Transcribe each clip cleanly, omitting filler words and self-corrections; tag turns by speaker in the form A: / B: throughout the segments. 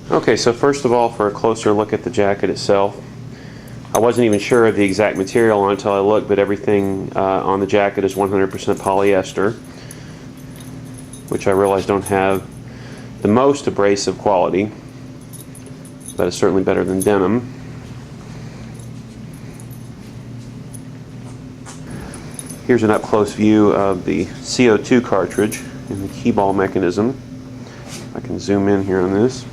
A: Okay, so first of all, for a closer look at the jacket itself, I wasn't even sure of the exact material on it until I looked, but everything on the jacket is 100% polyester, which I realize don't have the most abrasive quality, but it's certainly better than denim. Here's an up-close view of the CO2 cartridge and the key ball mechanism. I can zoom in here on this.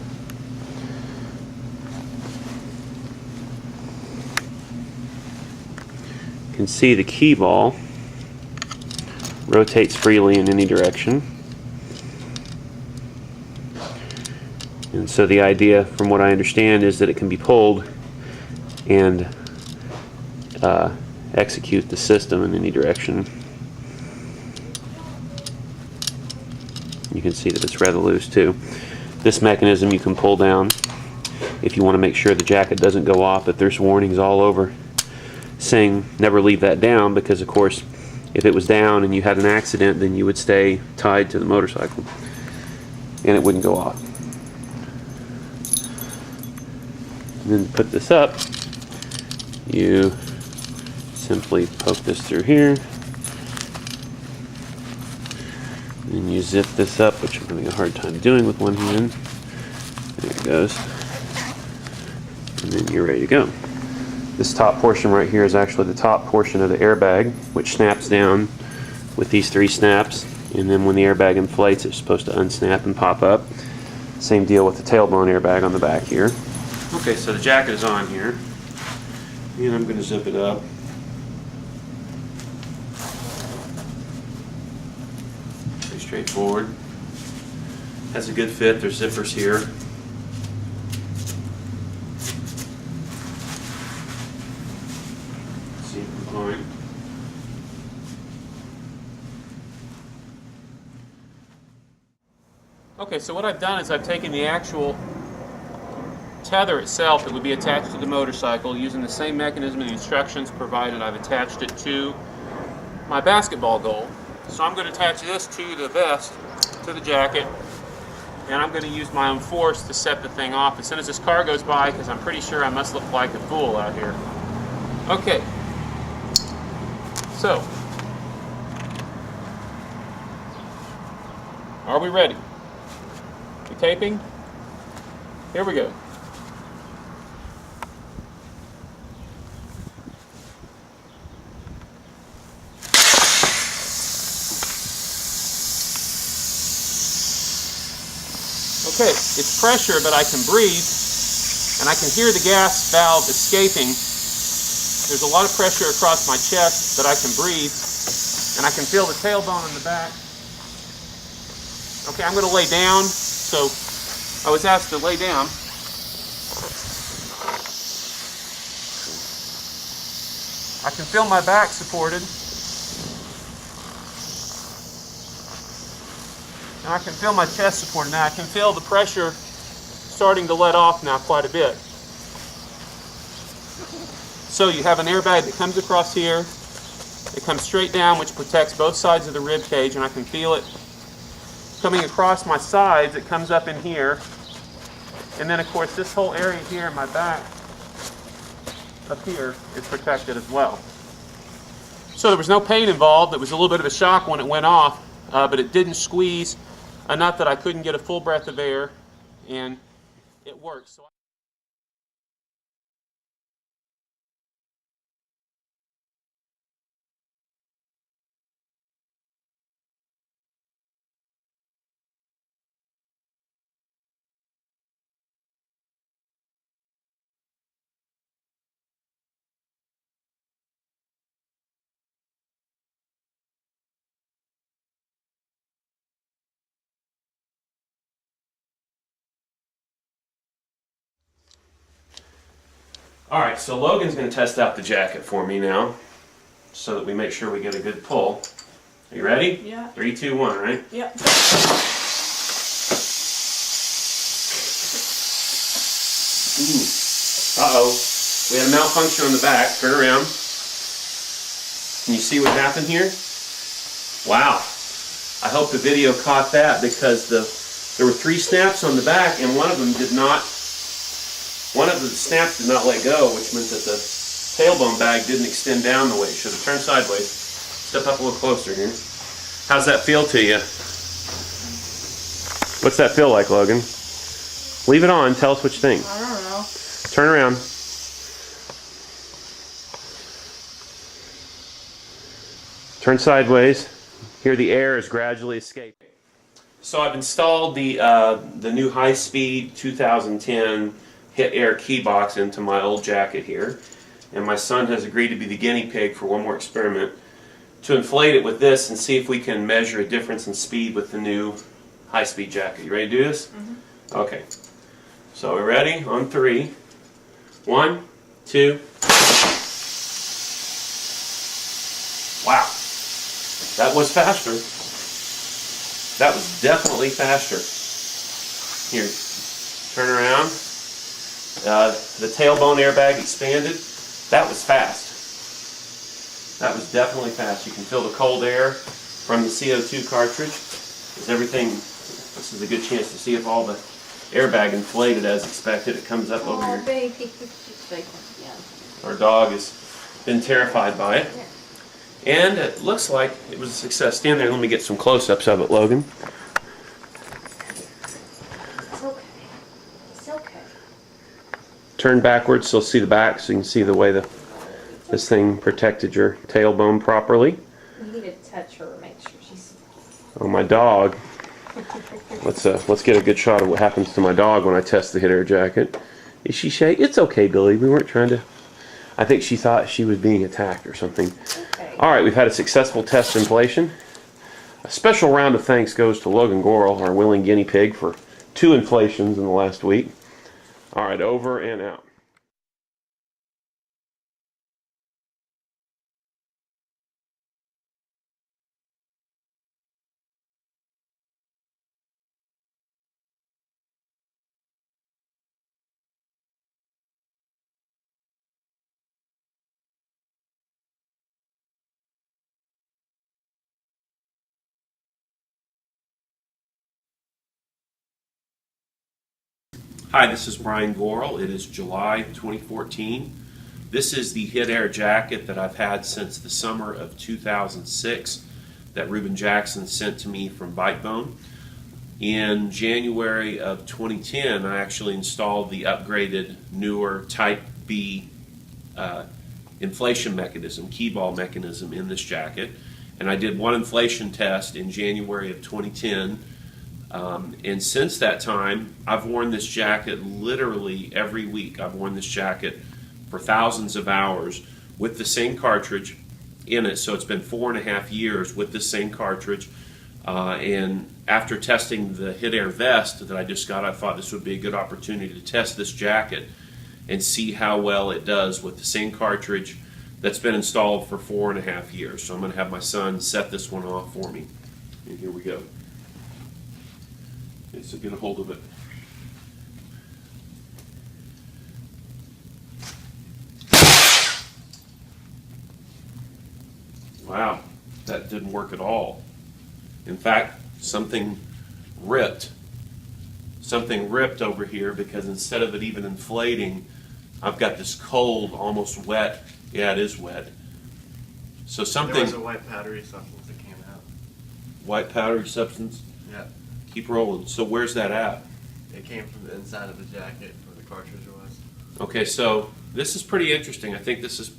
A: You can see the key ball rotates freely in any direction. And so the idea, from what I understand, is that it can be pulled and execute the system in any direction. You can see that it's rather loose too. This mechanism you can pull down if you want to make sure the jacket doesn't go off, but there's warnings all over saying never leave that down, because of course if it was down and you had an accident, then you would stay tied to the motorcycle and it wouldn't go off. And then to put this up, you simply poke this through here, and you zip this up, which I'm having a hard time doing with one hand. There it goes. And then you're ready to go. This top portion right here is actually the top portion of the airbag, which snaps down with these 3 snaps, and then when the airbag inflates, it's supposed to unsnap and pop up. Same deal with the tailbone airbag on the back here. Okay, so the jacket is on here, and I'm going to zip it up. Pretty straightforward. Has a good fit. There's zippers here. See if I'm going. Okay, so what I've done is I've taken the actual tether itself that would be attached to the motorcycle, using the same mechanism and the instructions provided. I've attached it to my basketball goal. So I'm going to attach this to the vest, to the jacket, and I'm going to use my own force to set the thing off as soon as this car goes by, because I'm pretty sure I must look like a fool out here. Okay, so are we ready? We taping? Here we go. Okay, it's pressure, but I can breathe, and I can hear the gas valve escaping. There's a lot of pressure across my chest, but I can breathe, and I can feel the tailbone in the back. Okay, I'm going to lay down, so I was asked to lay down. I can feel my back supported. And I can feel my chest supported now. I can feel the pressure starting to let off now quite a bit. So you have an airbag that comes across here. It comes straight down, which protects both sides of the rib cage, and I can feel it coming across my sides. It comes up in here. And then of course this whole area here in my back up here is protected as well. So there was no pain involved. It was a little bit of a shock when it went off, but it didn't squeeze enough that I couldn't get a full breath of air, and it worked. So Alright, so Logan's going to test out the jacket for me now, so that we make sure we get a good pull. Are you ready?
B: Yeah.
A: 3, 2, 1, right?
B: Yep.
A: Ooh. Uh-oh. We had a malfunction on the back. Turn around. Can you see what happened here? Wow. I hope the video caught that, because the There were 3 snaps on the back, and one of the snaps did not let go, which meant that the tailbone bag didn't extend down the way it should have. Turn sideways. Step up a little closer here. How's that feel to you? What's that feel like, Logan? Leave it on. Tell us what you think.
B: I don't know.
A: Turn around. Turn sideways. Here the air is gradually escaping. So I've installed the new high-speed 2010 Hit Air key box into my old jacket here. And my son has agreed to be the guinea pig for one more experiment to inflate it with this and see if we can measure a difference in speed with the new high-speed jacket. You ready to do this? Mm-hmm. Okay. So we're ready? On 3. 1, 2. Wow. That was faster. That was definitely faster. Here, turn around. The tailbone airbag expanded. That was fast. That was definitely fast. You can feel the cold air from the CO2 cartridge. This is a good chance to see if all the airbag inflated as expected. It comes up over here.
B: Oh, baby. Yeah.
A: Our dog has been terrified by it.
B: Yeah.
A: And it looks like it was a success. Stand there and let me get some close-ups of it, Logan.
B: It's okay. It's okay.
A: Turn backwards so you'll see the back, so you can see the way this thing protected your tailbone properly.
B: You need to touch her, make sure she's...
A: Oh, my dog. Let's get a good shot of what happens to my dog when I test the Hit Air jacket. Is she shake? It's okay, Billy. We weren't trying to... I think she thought she was being attacked or something.
B: Okay.
A: All right, we've had a successful test inflation. A special round of thanks goes to Logan Gorel, our willing guinea pig, for 2 inflations in the last week. All right, over and out. Hi, this is Brian Gorel. It is July 2014. This is the Hit Air jacket that I've had since the summer of 2006 that Reuben Jackson sent to me from Bitebone. In January of 2010, I actually installed the upgraded, newer Type B inflation mechanism, key ball mechanism in this jacket. And I did 1 inflation test in January of 2010. And since that time, I've worn this jacket literally every week. I've worn this jacket for thousands of hours with the same cartridge in it. So it's been 4.5 years with the same cartridge. And after testing the Hit Air vest that I just got, I thought this would be a good opportunity to test this jacket and see how well it does with the same cartridge that's been installed for 4.5 years. So I'm going to have my son set this one off for me. And here we go. Okay, so get a hold of it. Wow, that didn't work at all. In fact, something ripped. Something ripped over here because instead of it even inflating, I've got this cold, almost wet. Yeah, it is wet. So something...
C: There was a white powdery substance that came out.
A: White powdery substance?
C: Yeah.
A: Keep rolling. So where's that at?
C: It came from the inside of the jacket where the cartridge was.
A: Okay, so this is pretty interesting. I think this is a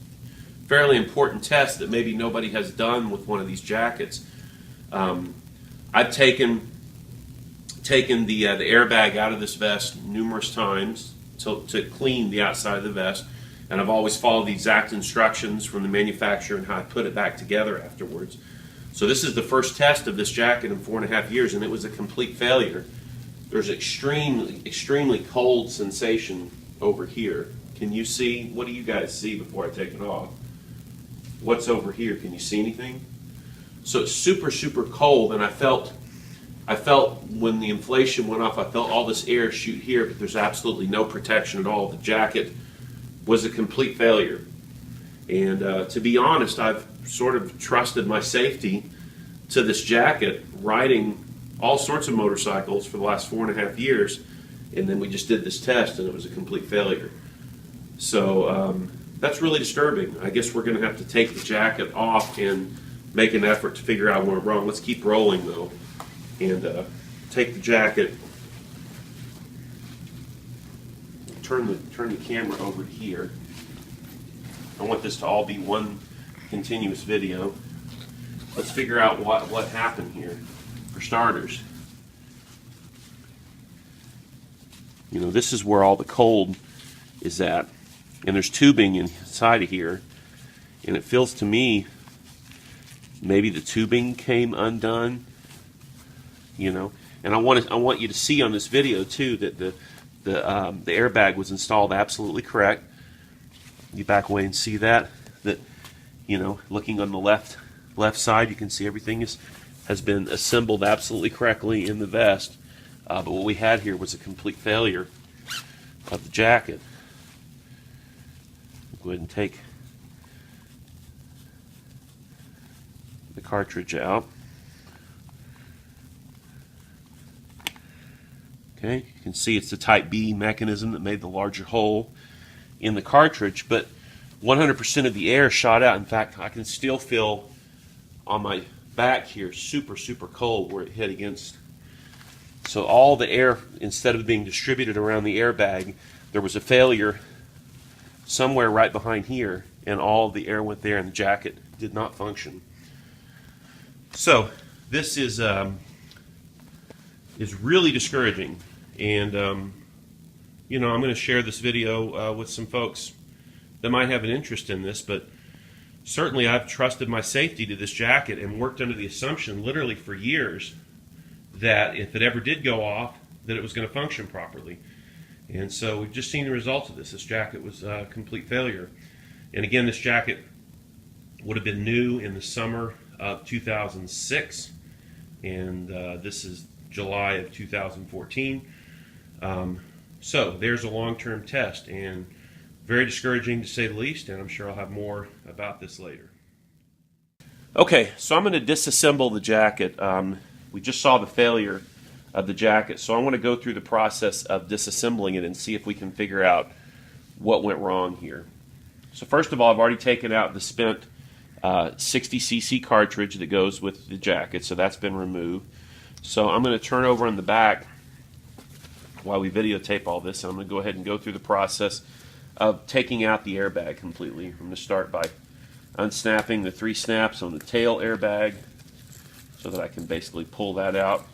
A: fairly important test that maybe nobody has done with one of these jackets. I've taken the airbag out of this vest numerous times to clean the outside of the vest, and I've always followed the exact instructions from the manufacturer and how I put it back together afterwards. So this is the first test of this jacket in 4.5 years, and it was a complete failure. There's extremely cold sensation over here. Can you see? What do you guys see before I take it off? What's over here? Can you see anything? So it's super, super cold, and I felt when the inflation went off, I felt all this air shoot here, but there's absolutely no protection at all. The jacket was a complete failure. And to be honest, I've sort of trusted my safety to this jacket, riding
D: all sorts of motorcycles for the last 4.5 years, and then we just did this test and it was a complete failure. So that's really disturbing. I guess we're going to have to take the jacket off and make an effort to figure out what went wrong. Let's keep rolling though, and take the jacket. Turn the camera over to here. I want this to all be one continuous video. Let's figure out what happened here. For starters, you know, this is where all the cold is at, and there's tubing inside of here, and it feels to me maybe the tubing came undone, you know. And I want you to see on this video too that the airbag was installed absolutely correct. You back away and see that, you know, looking on the left side, you can see everything has been assembled absolutely correctly in the vest. But what we had here was a complete failure of the jacket. Go ahead and take the cartridge out. Okay, you can see it's the Type B mechanism that made the larger hole in the cartridge, but 100% of the air shot out. In fact, I can still feel on my back here super cold where it hit against. So all the air, instead of being distributed around the airbag, there was a failure somewhere right behind here, and all the air went there and the jacket did not function. So this is really discouraging, and you know, I'm going to share this video with some folks that might have an interest in this, but certainly I've trusted my safety to this jacket and worked under the assumption literally for years that if it ever did go off, that it was going to function properly. And so we've just seen the results of this. This jacket was a complete failure. And again, this jacket would have been new in the summer of 2006, and this is July of 2014. So there's a long-term test, and very discouraging to say the least, and I'm sure I'll have more about this later. Okay, so I'm going to disassemble the jacket. We just saw the failure of the jacket, so I want to go through the process of disassembling it and see if we can figure out what went wrong here. So first of all, I've already taken out the spent 60cc cartridge that goes with the jacket, so that's been removed. So I'm going to turn over on the back while we videotape all this, and I'm going to go ahead and go through the process of taking out the airbag completely. I'm going to start by unsnapping the 3 snaps on the tail airbag so that I can basically pull that out.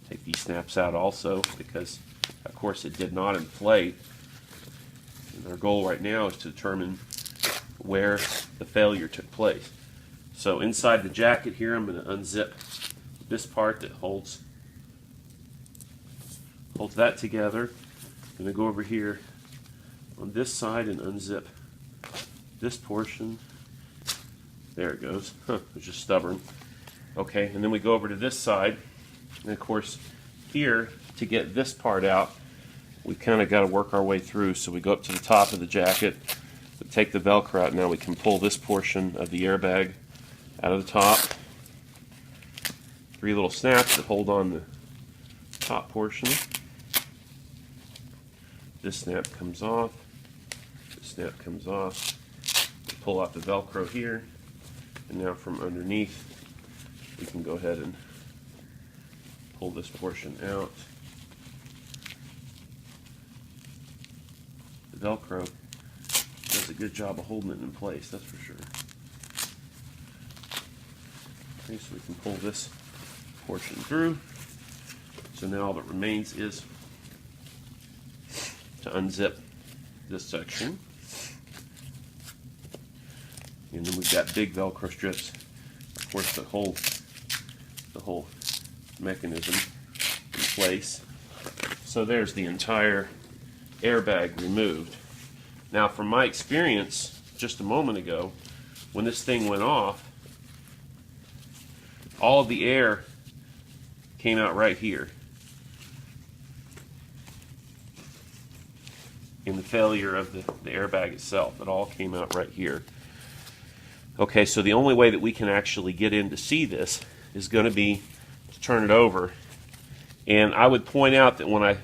D: Take these snaps out also because, of course, it did not inflate. And our goal right now is to determine where the failure took place. So inside the jacket here, I'm going to unzip this part that holds that together. I'm going to go over here on this side and unzip this portion. There it goes. It was just stubborn. Okay, and then we go over to this side, and of course here, to get this part out, we kind of got to work our way through. So we go up to the top of the jacket, we take the Velcro out. Now we can pull this portion of the airbag out of the top. 3 little snaps that hold on the top portion. This snap comes off. This snap comes off. We pull out the Velcro here, and now from underneath we can go ahead and pull this portion out. The Velcro does a good job of holding it in place, that's for sure. Okay, so we can pull this portion through. So now all that remains is to unzip this section. And then we've got big Velcro strips, of course, that hold the whole mechanism in place. So there's the entire airbag removed. Now, from my experience just a moment ago, when this thing went off, all of the air came out right here in the failure of the airbag itself. It all came out right here. Okay, so the only way that we can actually get in to see this is going to be to turn it over. And I would point out that when I,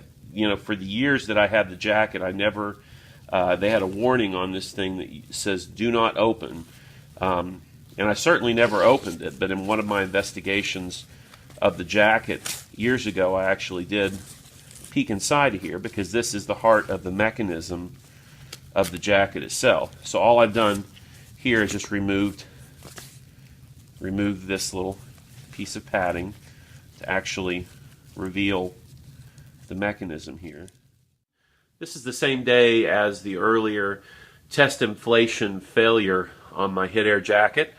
D: for the years that I had the jacket, I never, they had a warning on this thing that says do not open. And I certainly never opened it, but in one of my investigations of the jacket years ago, I actually did peek inside of here, because this is the heart of the mechanism of the jacket itself. So all I've done here is just removed this little piece of padding to actually reveal the mechanism here. This is the same day as the earlier test inflation failure on my Hit Air jacket.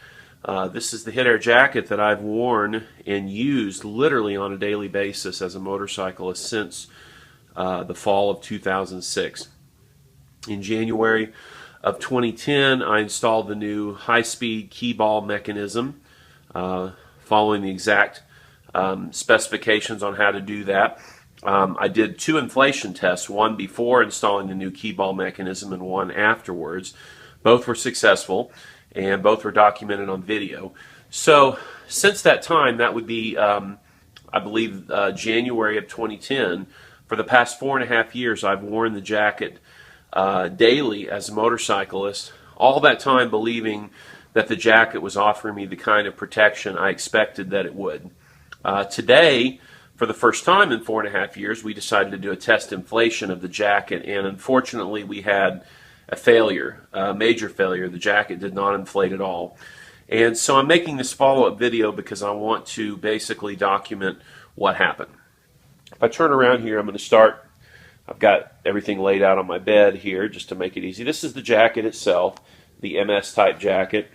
D: This is the Hit Air jacket that I've worn and used literally on a daily basis as a motorcyclist since the fall of 2006. In January of 2010, I installed the new high-speed key ball mechanism, following the exact specifications on how to do that. I did 2 inflation tests, one before installing the new key ball mechanism and one afterwards. Both were successful, and both were documented on video. So since that time, that would be, I believe, January of 2010, for the past 4.5 years, I've worn the jacket daily as a motorcyclist, all that time believing that the jacket was offering me the kind of protection I expected that it would. Today, for the first time in 4.5 years, we decided to do a test inflation of the jacket, and unfortunately we had a failure, a major failure. The jacket did not inflate at all. And so I'm making this follow-up video because I want to basically document what happened. If I turn around here, I'm going to start. I've got everything laid out on my bed here just to make it easy. This is the jacket itself, the MS type jacket.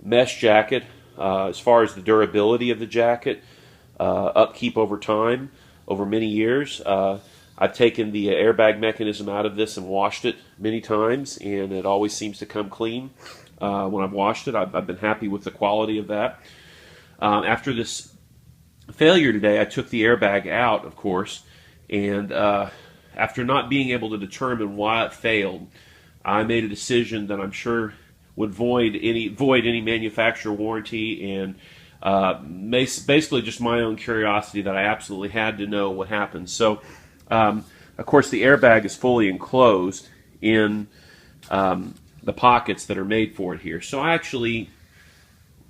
D: Mesh jacket. As far as the durability of the jacket, upkeep over time, over many years. I've taken the airbag mechanism out of this and washed it many times, and it always seems to come clean when I've washed it. I've been happy with the quality of that. After this failure today, I took the airbag out, of course, and after not being able to determine why it failed, I made a decision that I'm sure would void any manufacturer warranty, and basically just my own curiosity that I absolutely had to know what happened. So, of course, the airbag is fully enclosed in the pockets that are made for it here. So I actually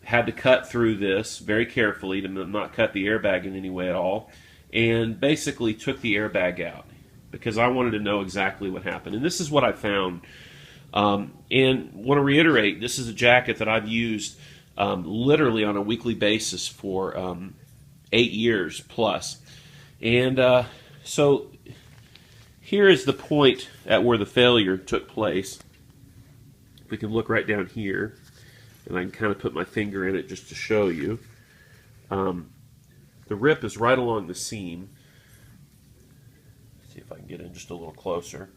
D: had to cut through this very carefully to not cut the airbag in any way at all, and basically took the airbag out because I wanted to know exactly what happened. And this is what I found. And want to reiterate, this is a jacket that I've used literally on a weekly basis for 8 years plus. And so here is the point at where the failure took place. If we can look right down here, and I can kind of put my finger in it just to show you. The rip is right along the seam. Let's see if I can get in just a little closer.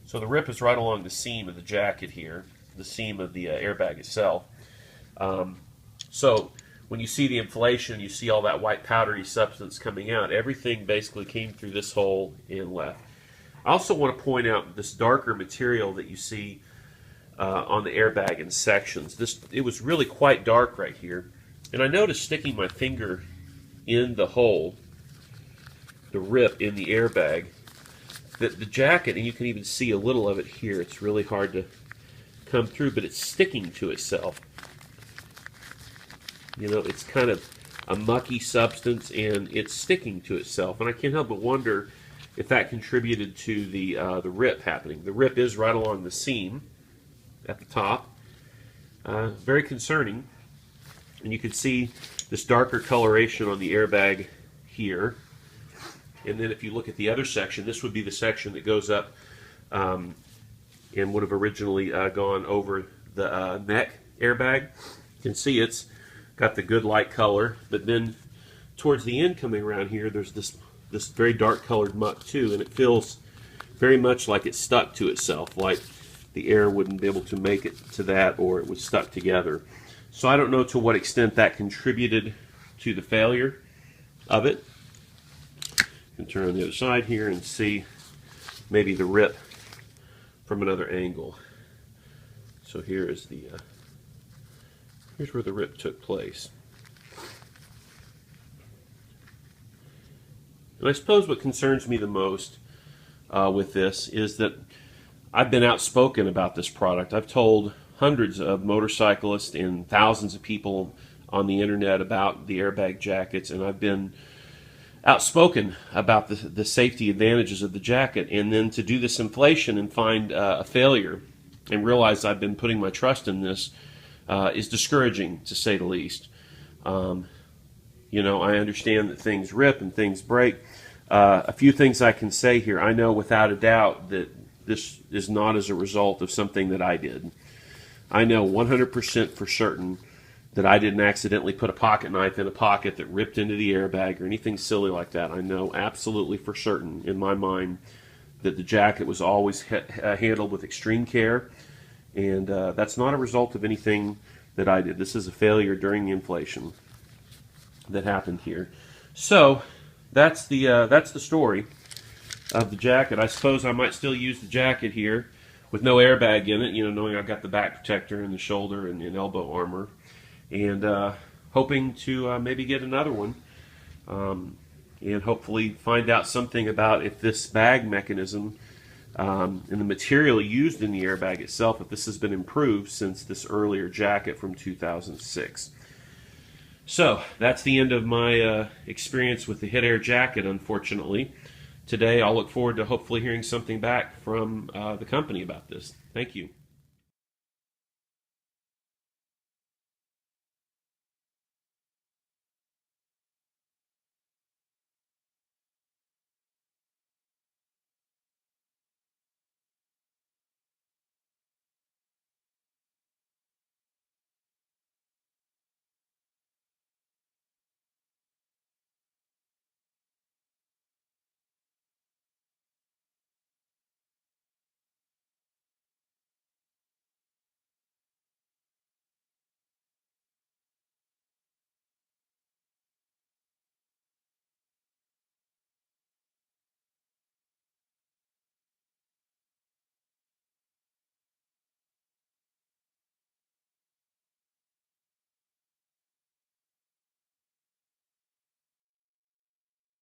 D: So the rip is right along the seam of the jacket here, the seam of the airbag itself. So when you see the inflation, you see all that white powdery substance coming out. Everything basically came through this hole and left. I also want to point out this darker material that you see on the airbag in sections. It was really quite dark right here. And I noticed sticking my finger in the hole, the rip in the airbag, that the jacket, and you can even see a little of it here, it's really hard to come through, but it's sticking to itself. You know, it's kind of a mucky substance, and it's sticking to itself. And I can't help but wonder if that contributed to the rip happening. The rip is right along the seam at the top. Very concerning. And you can see this darker coloration on the airbag here. And then if you look at the other section, this would be the section that goes up and would have originally gone over the neck airbag. You can see it's got the good light color, but then towards the end coming around here, there's this very dark colored muck too, and it feels very much like it's stuck to itself, like the air wouldn't be able to make it to that, or it was stuck together. So I don't know to what extent that contributed to the failure of it. You can turn on the other side here and see maybe the rip from another angle. So here is here's where the rip took place. And I suppose what concerns me the most with this is that I've been outspoken about this product. I've told hundreds of motorcyclists and thousands of people on the internet about the airbag jackets, and I've been outspoken about the safety advantages of the jacket. And then to do this inflation and find a failure and realize I've been putting my trust in this is discouraging, to say the least. You know, I understand that things rip and things break. A few things I can say here. I know without a doubt that this is not as a result of something that I did. I know 100% for certain that I didn't accidentally put a pocket knife in a pocket that ripped into the airbag or anything silly like that. I know absolutely for certain in my mind that the jacket was always handled with extreme care, and that's not a result of anything that I did. This is a failure during the inflation that happened here. So that's the story of the jacket. I suppose I might still use the jacket here with no airbag in it, you know, knowing I've got the back protector and the shoulder and elbow armor, and hoping to maybe get another one, and hopefully find out something about if this bag mechanism and the material used in the airbag itself, if this has been improved since this earlier jacket from 2006. So that's the end of my experience with the Hit Air jacket, unfortunately. Today I'll look forward to hopefully hearing something back from the company about this. Thank you.